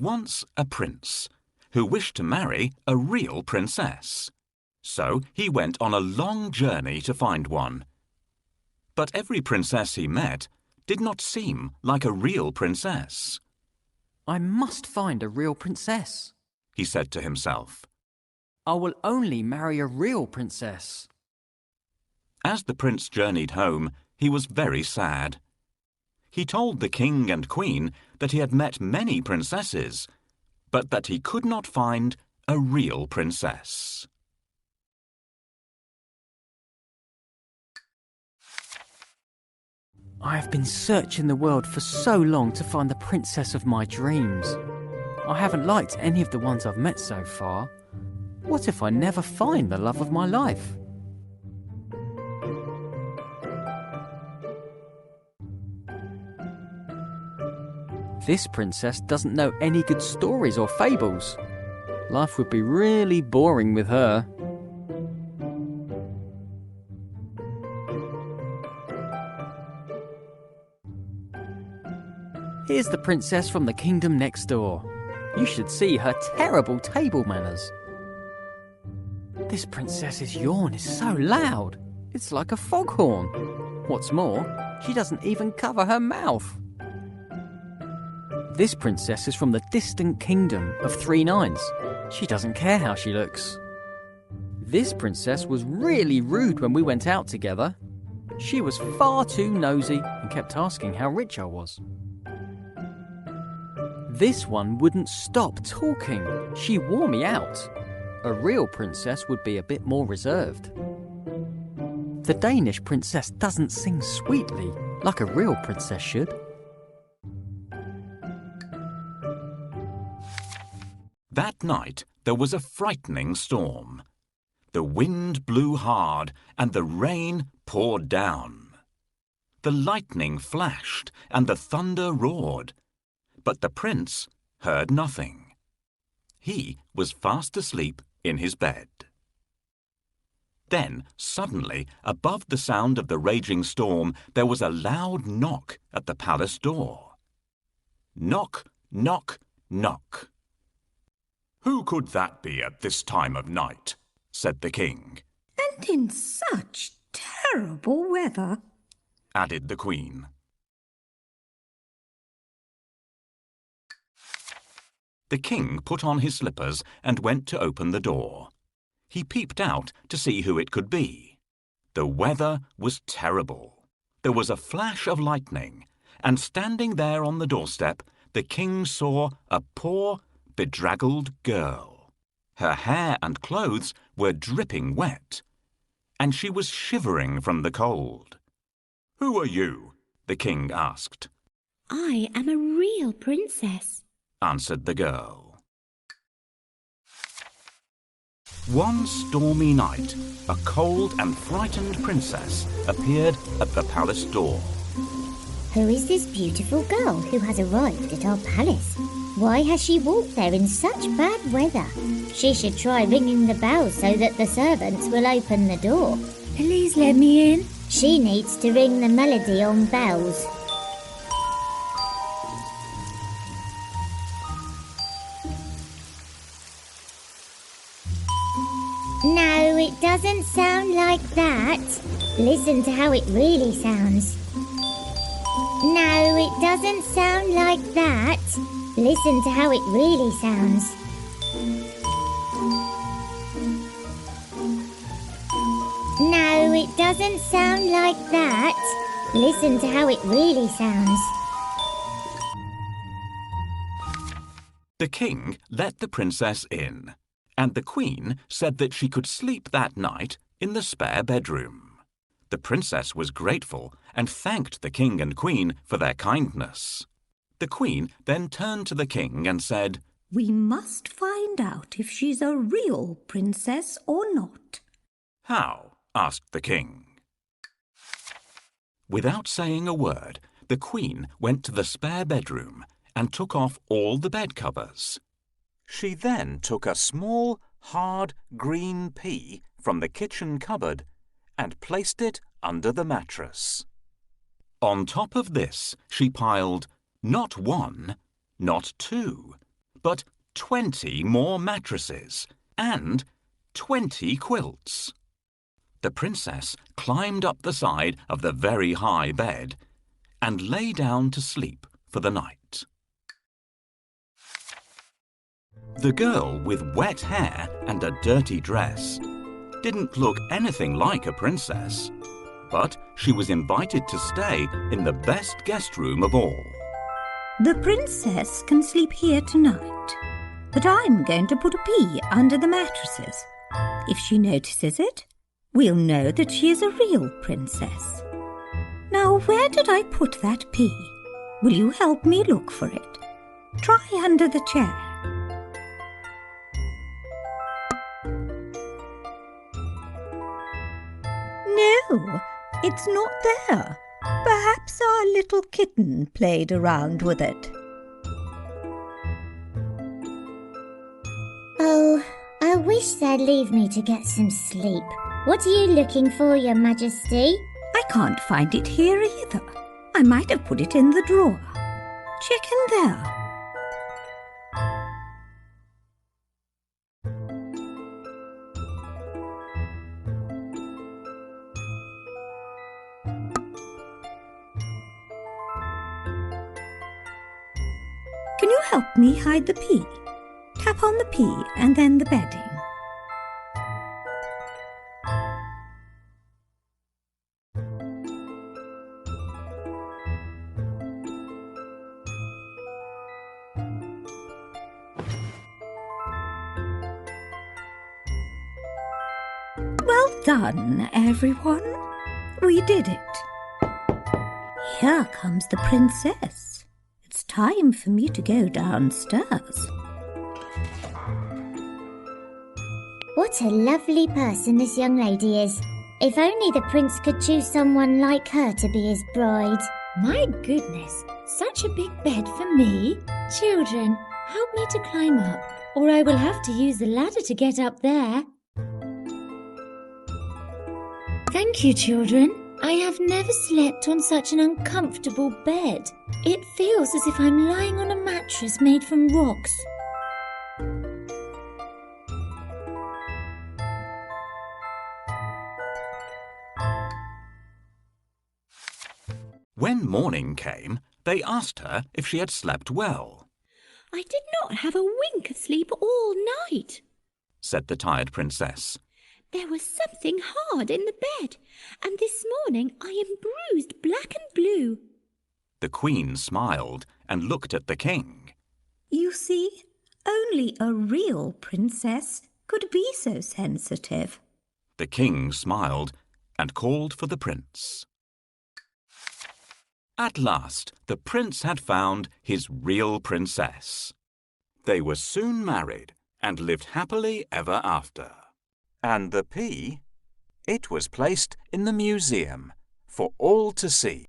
once a prince who wished to marry a real princess. So he went on a long journey to find one. But every princess he met did not seem like a real princess. I must find a real princess, he said to himself. I will only marry a real princess. As the prince journeyed home, he was very sad. He told the king and queen that he had met many princesses, but that he could not find a real princess. I have been searching the world for so long to find the princess of my dreams. I haven't liked any of the ones I've met so far. What if I never find the love of my life? This princess doesn't know any good stories or fables. Life would be really boring with her. Here's the princess from the kingdom next door. You should see her terrible table manners. This princess's yawn is so loud. It's like a foghorn. What's more, she doesn't even cover her mouth. This princess is from the distant kingdom of 3 Nines. She doesn't care how she looks. This princess was really rude when we went out together. She was far too nosy and kept asking how rich I was. This one wouldn't stop talking. She wore me out. A real princess would be a bit more reserved. The Danish princess doesn't sing sweetly like a real princess should. That night there was a frightening storm. The wind blew hard and the rain poured down. The lightning flashed and the thunder roared. But the prince heard nothing. He was fast asleep in his bed. Then, suddenly, above the sound of the raging storm, there was a loud knock at the palace door. Knock, knock, knock. "Who could that be at this time of night?" said the king. "And in such terrible weather," added the queen. The king put on his slippers and went to open the door. He peeped out to see who it could be. The weather was terrible. There was a flash of lightning, and standing there on the doorstep, the king saw a poor, bedraggled girl. Her hair and clothes were dripping wet, and she was shivering from the cold. "Who are you?" the king asked. "I am a real princess," answered the girl. One stormy night, a cold and frightened princess appeared at the palace door. "Who is this beautiful girl who has arrived at our palace? Why has she walked there in such bad weather? She should try ringing the bell so that the servants will open the door. "Please let me in." She needs to ring the melody on bells." No, it doesn't sound like that. Listen to how it really sounds. No, it doesn't sound like that. Listen to how it really sounds. No, it doesn't sound like that. Listen to how it really sounds. The king let the princess in, and the queen said that she could sleep that night in the spare bedroom. The princess was grateful and thanked the king and queen for their kindness. The queen then turned to the king and said, "We must find out if she's a real princess or not." "How?" asked the king. Without saying a word, the queen went to the spare bedroom and took off all the bed covers. She then took a small, hard green pea from the kitchen cupboard and placed it under the mattress. On top of this, she piled not 1, not 2, but 20 more mattresses and 20 quilts. The princess climbed up the side of the very high bed and lay down to sleep for the night. The girl with wet hair and a dirty dress didn't look anything like a princess, but she was invited to stay in the best guest room of all. The princess can sleep here tonight, but I'm going to put a pea under the mattresses. If she notices it, we'll know that she is a real princess. Now, where did I put that pea? Will you help me look for it? Try under the chair. No, it's not there. Perhaps our little kitten played around with it. Oh, I wish they'd leave me to get some sleep. What are you looking for, Your Majesty? I can't find it here either. I might have put it in the drawer. Check in there. Can you help me hide the pea? Tap on the pea and then the bedding. Well done, everyone. We did it. Here comes the princess. It's time for me to go downstairs. What a lovely person this young lady is. If only the prince could choose someone like her to be his bride. My goodness, such a big bed for me. Children, help me to climb up, or I will have to use the ladder to get up there. Thank you, children. I have never slept on such an uncomfortable bed. It feels as if I'm lying on a mattress made from rocks. When morning came, they asked her if she had slept well, I did not have a wink of sleep all night. said the tired princess. There was something hard in the bed, and this morning I am bruised black and blue. The queen smiled and looked at the king. You see, only a real princess could be so sensitive. The king smiled and called for the prince. At last, the prince had found his real princess. They were soon married and lived happily ever after. And the pea? It was placed in the museum for all to see.